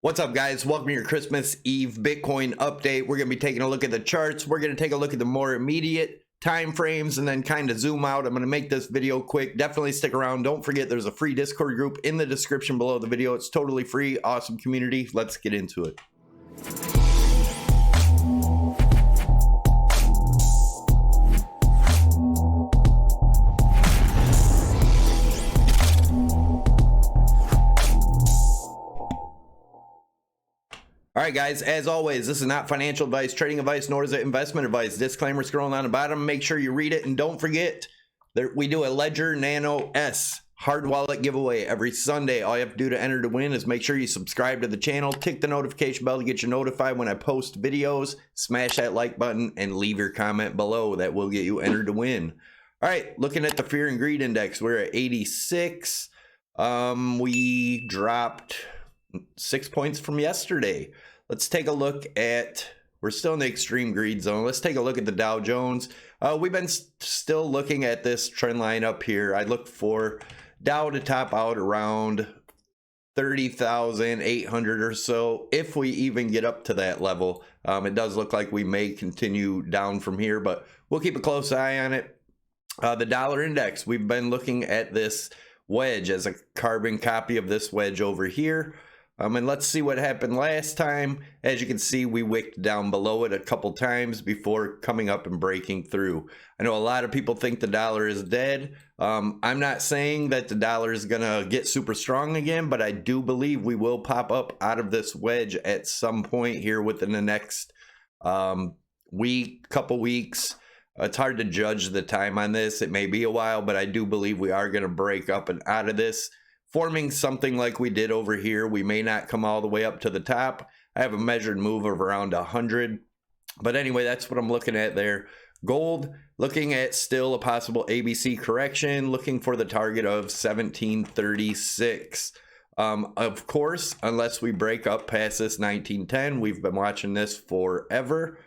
What's up, guys? Welcome to your Christmas Eve Bitcoin update. We're going to be taking a look at the charts. We're going to take a look at the more immediate time frames and then kind of zoom out. I'm going to make this video quick. Definitely stick around. Don't forget there's a free Discord group in the description below the video. It's totally free. Awesome community. Let's get into it. All right, guys, as always, this is not financial advice, trading advice, nor is it investment advice. Disclaimer scrolling on the bottom. Make sure you read it. And don't forget, we do a Ledger Nano S hard wallet giveaway every Sunday. All you have to do to enter to win is make sure you subscribe to the channel, tick the notification bell to get you notified when I post videos, smash that like button, and leave your comment below. That will get you entered to win. All right, looking at the Fear and Greed Index, we're at 86. We dropped 6 points from yesterday. Let's take a look at, we're still in the extreme greed zone. Let's take a look at the Dow Jones. We've been still looking at this trend line up here. I look for Dow to top out around 30,800 or so, if we even get up to that level. It does look like we may continue down from here, but we'll keep a close eye on it. The dollar index, we've been looking at this wedge as a carbon copy of this wedge over here. And let's see what happened last time. As you can see, we wicked down below it a couple times before coming up and breaking through. I know a lot of people think the dollar is dead. I'm not saying that the dollar is gonna get super strong again, but I do believe we will pop up out of this wedge at some point here within the next week, couple weeks. It's hard to judge the time on this. It may be a while, but I do believe we are gonna break up and out of this, forming something like we did over here. We may not come all the way up to the top. I have a measured move of around 100. But anyway, that's what I'm looking at there. Gold, looking at still a possible ABC correction, looking for the target of 1736. Of course, unless we break up past this 1910, we've been watching this forever.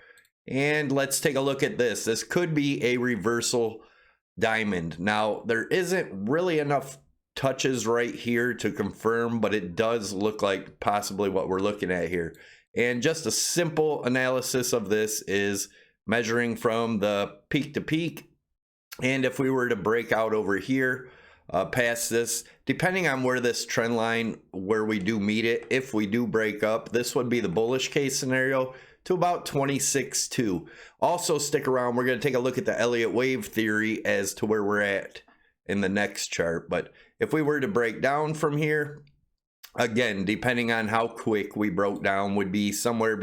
And let's take a look at this. This could be a reversal diamond. Now, there isn't really enough touches right here to confirm, but it does look like possibly what we're looking at here. And just a simple analysis of this is measuring from the peak to peak. And if we were to break out over here past this, depending on where this trend line, where we do meet it, if we do break up, this would be the bullish case scenario to about 26.2. Also stick around. We're going to take a look at the Elliott wave theory as to where we're at in the next chart. But if we were to break down from here, again, depending on how quick we broke down, would be somewhere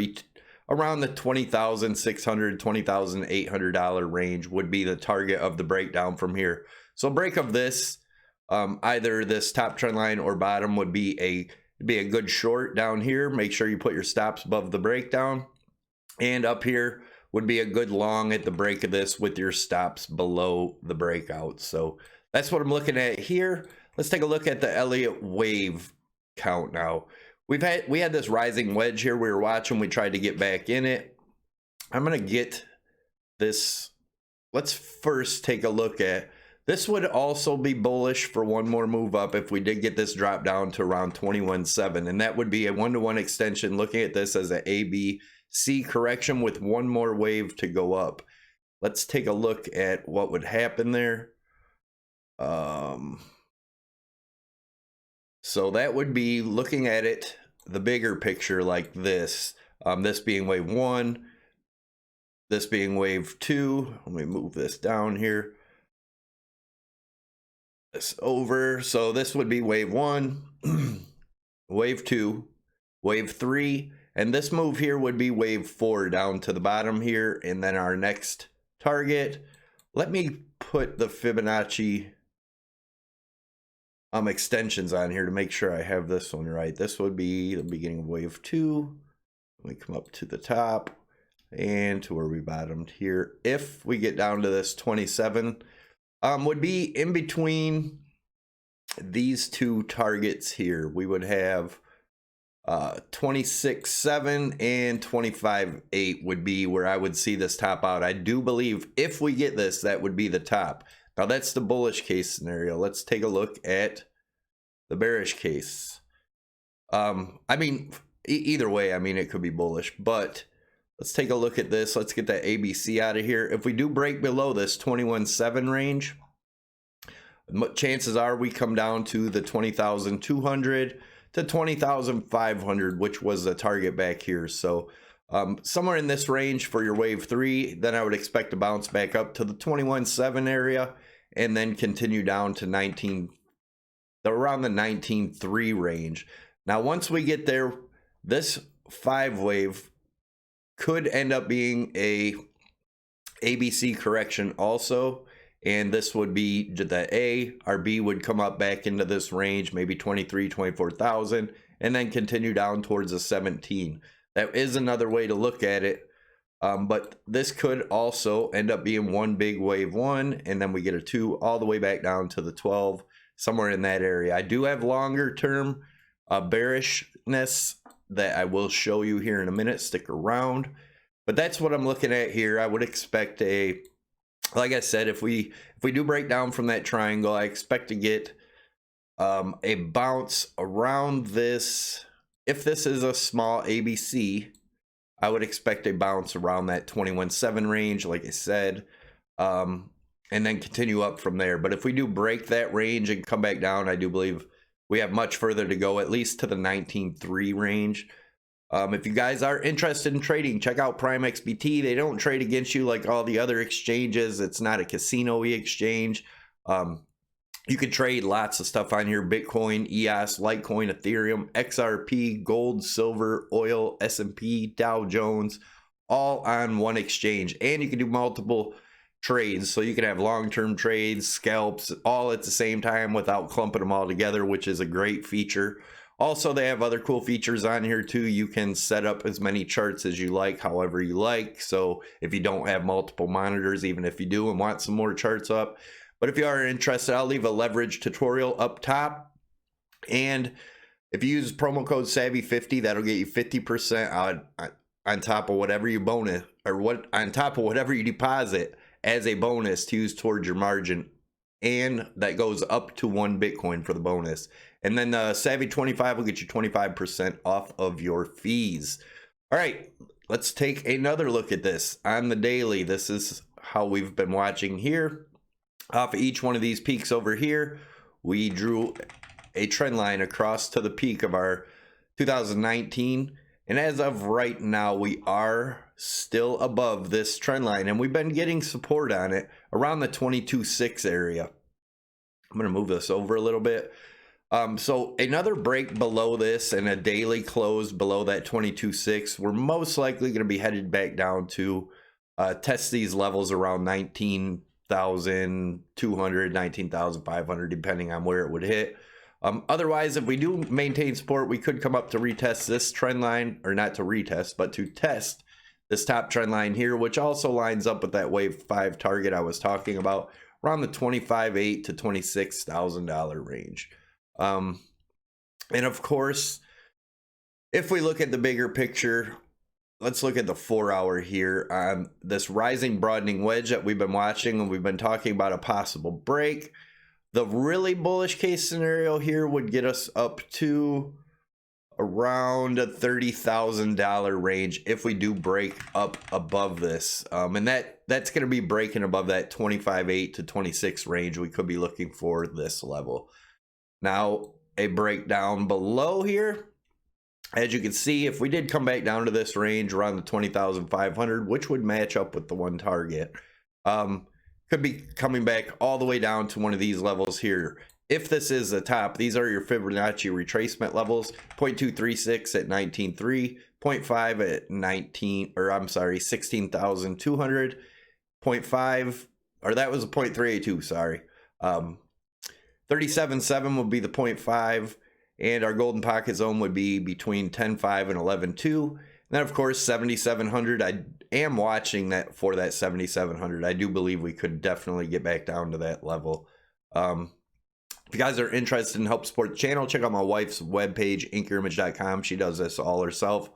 around the $20,600, $20,800 range would be the target of the breakdown from here. So break of this, either this top trend line or bottom would be a good short down here. Make sure you put your stops above the breakdown, and up here would be a good long at the break of this with your stops below the breakout. So that's what I'm looking at here. Let's take a look at the Elliott wave count now. We had this rising wedge here we were watching. We tried to get back in it. I'm going to get this. Let's first take a look at this. Would also be bullish for one more move up if we did get this drop down to around 21.7, and that would be a one-to-one extension, looking at this as an ABC correction with one more wave to go up. Let's take a look at what would happen there. So that would be looking at it, the bigger picture like this, this being wave 1, this being wave 2. Let me move this down here, this over. So this would be wave 1, wave 2, wave 3, and this move here would be wave 4 down to the bottom here. And then our next target, let me put the Fibonacci extensions on here to make sure I have this one right. This would be the beginning of wave 2. We come up to the top and to where we bottomed here. If we get down to this 27, would be in between these two targets here. We would have 26.7 and 25.8 would be where I would see this top out. I do believe if we get this, that would be the top. Now that's the bullish case scenario. Let's take a look at the bearish case. I mean, either way, I mean, it could be bullish, but let's take a look at this. Let's get that ABC out of here. If we do break below this 21.7 range, chances are we come down to the 20,200 to 20,500, which was the target back here. So somewhere in this range for your wave 3, then I would expect to bounce back up to the 21.7 area and then continue down to around the 19.3 range. Now, once we get there, this 5 wave could end up being a ABC correction also. And this would be the A. Our B would come up back into this range, maybe 24,000, and then continue down towards the 17. That is another way to look at it. But this could also end up being one big wave 1, and then we get a 2 all the way back down to the 12, somewhere in that area. I do have longer term bearishness that I will show you here in a minute. Stick around. But that's what I'm looking at here. I would expect like I said, if we do break down from that triangle, I expect to get a bounce around this. If this is a small ABC, I would expect a bounce around that 21.7 range, like I said, and then continue up from there. But if we do break that range and come back down, I do believe we have much further to go, at least to the 19.3 range. If you guys are interested in trading, check out Prime XBT. They don't trade against you like all the other exchanges. It's not a casino-y exchange. You could trade lots of stuff on here: Bitcoin, EOS, Litecoin, Ethereum, XRP, gold, silver, oil, S&P, Dow Jones, all on one exchange. And you can do multiple trades, so you can have long-term trades, scalps, all at the same time without clumping them all together, which is a great feature. Also, they have other cool features on here too. You can set up as many charts as you like, however you like. So if you don't have multiple monitors, even if you do and want some more charts up. But if you are interested, I'll leave a leverage tutorial up top. And if you use promo code SAVVY50, that'll get you 50% on top of whatever you bonus, or on top of whatever you deposit as a bonus to use towards your margin. And that goes up to 1 Bitcoin for the bonus. And then the Savvy25 will get you 25% off of your fees. All right, let's take another look at this on the daily. This is how we've been watching here. Off of each one of these peaks over here, we drew a trend line across to the peak of our 2019. And as of right now, we are still above this trend line, and we've been getting support on it around the 22.6 area. I'm going to move this over a little bit. So another break below this and a daily close below that 22.6, we're most likely going to be headed back down to test these levels around 19,200, 19,500, depending on where it would hit. Otherwise, if we do maintain support, we could come up to retest this trend line, or not to retest, but to test this top trend line here, which also lines up with that wave 5 target I was talking about, around the $25,800 to $26,000 range. And of course, if we look at the bigger picture, let's look at the 4-hour here on this rising broadening wedge that we've been watching, and we've been talking about a possible break. The really bullish case scenario here would get us up to around a $30,000 range if we do break up above this. And that's going to be breaking above that 25.8 to 26 range. We could be looking for this level. Now, a breakdown below here, as you can see, if we did come back down to this range around the 20,500, which would match up with the one target, could be coming back all the way down to one of these levels here. If this is the top, these are your Fibonacci retracement levels: 0.236 at 19.3, 0.5 at 16,200, 0.5, or that was a 0.382, sorry. 37.7 would be the 0.5, and our golden pocket zone would be between 10.5 and 11.2. And then, of course, 7,700. I am watching that for that 7,700. I do believe we could definitely get back down to that level. If you guys are interested in help support the channel, check out my wife's webpage, inkyimage.com. She does this all herself.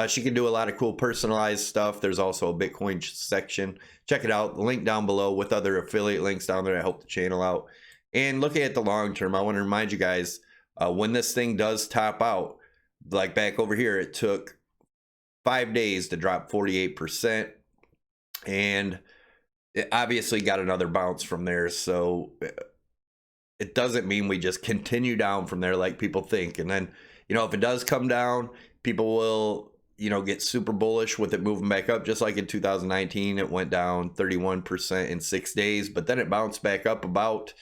She can do a lot of cool personalized stuff. There's also a Bitcoin section. Check it out. The link down below with other affiliate links down there to help the channel out. And looking at the long term, I want to remind you guys, when this thing does top out, like back over here, it took 5 days to drop 48%, and it obviously got another bounce from there. So it doesn't mean we just continue down from there like people think. And then, if it does come down, people will, get super bullish with it moving back up. Just like in 2019, it went down 31% in 6 days, but then it bounced back up about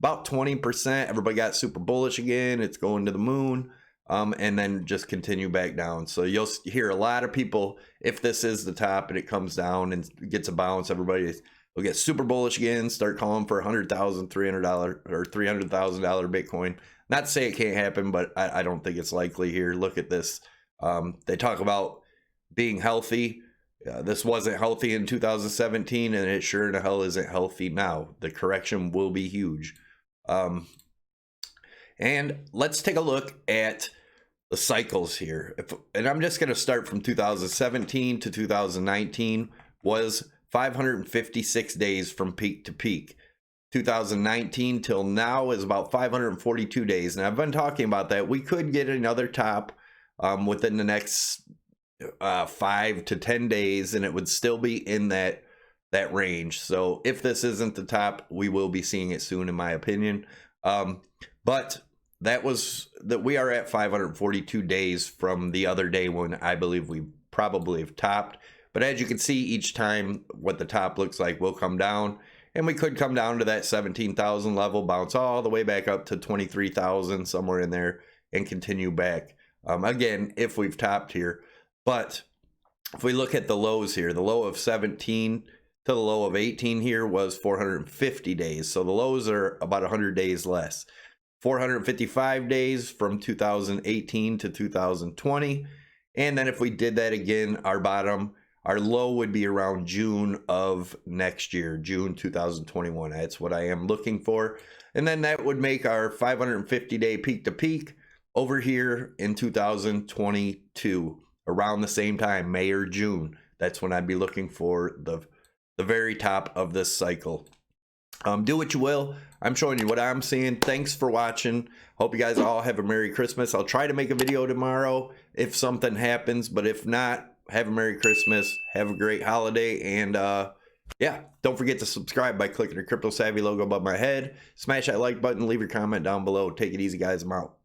20%. Everybody got super bullish again. It's going to the moon. And then just continue back down. So you'll hear a lot of people, if this is the top and it comes down and gets a bounce, everybody will get super bullish again, start calling for $100,000, $300 or $300,000 Bitcoin. Not to say it can't happen, but I don't think it's likely here. Look at this. They talk about being healthy. This wasn't healthy in 2017, and it sure in the hell isn't healthy now. The correction will be huge. And let's take a look at the cycles here. And I'm just going to start from 2017 to 2019 was 556 days from peak to peak. 2019 till now is about 542 days. And I've been talking about that. We could get another top within the next 5 to 10 days, and it would still be in that range. So if this isn't the top, we will be seeing it soon, in my opinion. But we are at 542 days from the other day when I believe we probably have topped. But as you can see, each time what the top looks like will come down, and we could come down to that 17,000 level, bounce all the way back up to 23,000, somewhere in there, and continue back. Again, if we've topped here. But if we look at the lows here, the low of 17 to the low of 18 here was 450 days. So the lows are about 100 days less. 455 days from 2018 to 2020. And then if we did that again, our low would be around June of next year, June 2021. That's what I am looking for. And then that would make our 550-day peak to peak over here in 2022, around the same time, May or June. That's when I'd be looking for the very top of this cycle. Do what you will. I'm showing you what I'm seeing. Thanks for watching. Hope you guys all have a Merry Christmas. I'll try to make a video tomorrow if something happens, but if not, have a Merry Christmas. Have a great holiday, and yeah, don't forget to subscribe by clicking the Crypto Savvy logo above my head. Smash that like button. Leave your comment down below. Take it easy, guys. I'm out.